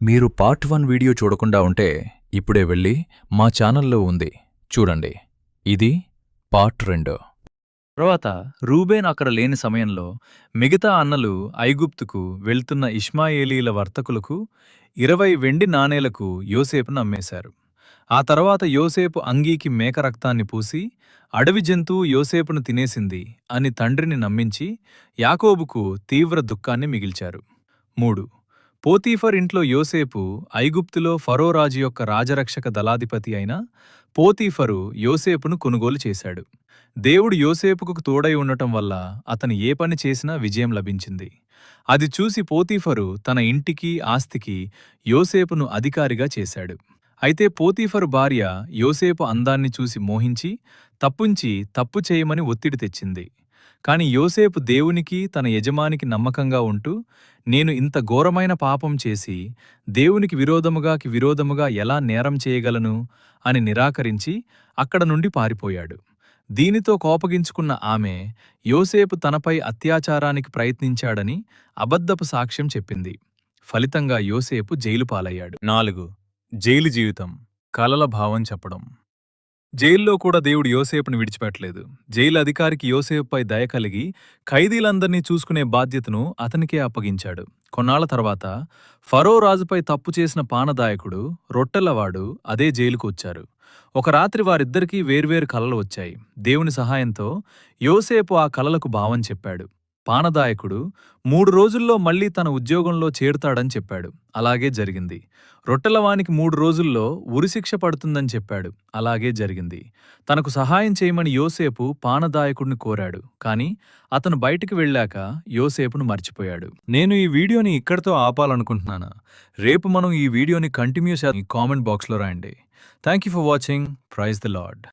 మీరు part 1 video చూడకుండా ఉంటే ఇప్పుడే వెళ్ళి మా ఛానల్లో ఉంది చూడండి. ఇది పార్ట్ 2. తర్వాత రూబేన్ అక్కడ లేని సమయంలో మిగతా అన్నలు ఐగుప్తుకు వెళ్తున్న ఇష్మాయేలీల వర్తకులకు 20 వెండి నాణేలకు యోసేపును అమ్మేశారు. ఆ తర్వాత యోసేపు అంగీకి మేక రక్తాన్ని పూసి అడవి జంతువు యోసేపును తినేసింది అని తండ్రిని నమ్మించి యాకోబుకు తీవ్ర దుఃఖాన్ని మిగిల్చారు. 3. పోతీఫర్ ఇంట్లో యోసేపు ఐగుప్తులో ఫరో రాజు యొక్క రాజరక్షక దళాధిపతి అయిన పోతీఫరు యోసేపును కొనుగోలు చేశాడు. దేవుడు యోసేపుకు తోడై ఉండటం వల్ల అతను ఏ పని చేసినా విజయం లభించింది. అది చూసి పోతీఫరు తన ఇంటికి ఆస్తికి యోసేపును అధికారిగా చేశాడు. అయితే పోతీఫరు భార్య యోసేపు అందాన్ని చూసి మోహించి తప్పు చేయమని ఒత్తిడి తెచ్చింది. కాని యోసేపు దేవునికి తన యజమానికి నమ్మకంగా ఉంటూ నేను ఇంత ఘోరమైన పాపం చేసి దేవునికి విరోధముగా ఎలా నేరం చేయగలను అని నిరాకరించి అక్కడ నుండి పారిపోయాడు. దీనితో కోపగించుకున్న ఆమె యోసేపు తనపై అత్యాచారానికి ప్రయత్నించాడని అబద్ధపు సాక్ష్యం చెప్పింది. ఫలితంగా యోసేపు జైలు పాలయ్యాడు. 4. జైలు జీవితం, కలల భావం చెప్పడం. జైల్లో కూడా దేవుడు యోసేపును విడిచిపెట్టలేదు. జైలు అధికారికి యోసేపుపై దయ కలిగి ఖైదీలందర్నీ చూసుకునే బాధ్యతను అతనికే అప్పగించాడు. కొన్నాళ్ల తర్వాత ఫరో రాజుపై తప్పు చేసిన పానదాయకుడు, రొట్టెలవాడు అదే జైలుకు వచ్చారు. ఒక రాత్రి వారిద్దరికీ వేర్వేరు కలలు వచ్చాయి. దేవుని సహాయంతో యోసేపు ఆ కలలకు భావం చెప్పాడు. పానదాయకుడు 3 రోజుల్లో మళ్లీ తన ఉద్యోగంలో చేరుతాడని చెప్పాడు. అలాగే జరిగింది. రొట్టెలవానికి 3 రోజుల్లో ఉరిశిక్ష పడుతుందని చెప్పాడు. అలాగే జరిగింది. తనకు సహాయం చేయమని యోసేపు పానదాయకుడిని కోరాడు. కాని అతను బయటికి వెళ్ళాక యోసేపును మర్చిపోయాడు. నేను ఈ వీడియోని ఇక్కడితో ఆపాలనుకుంటున్నాను. రేపు మనం ఈ వీడియోని కంటిన్యూ చేద్దాం. కామెంట్ బాక్స్లో రాయండి. Thank you for watching. Praise the lord.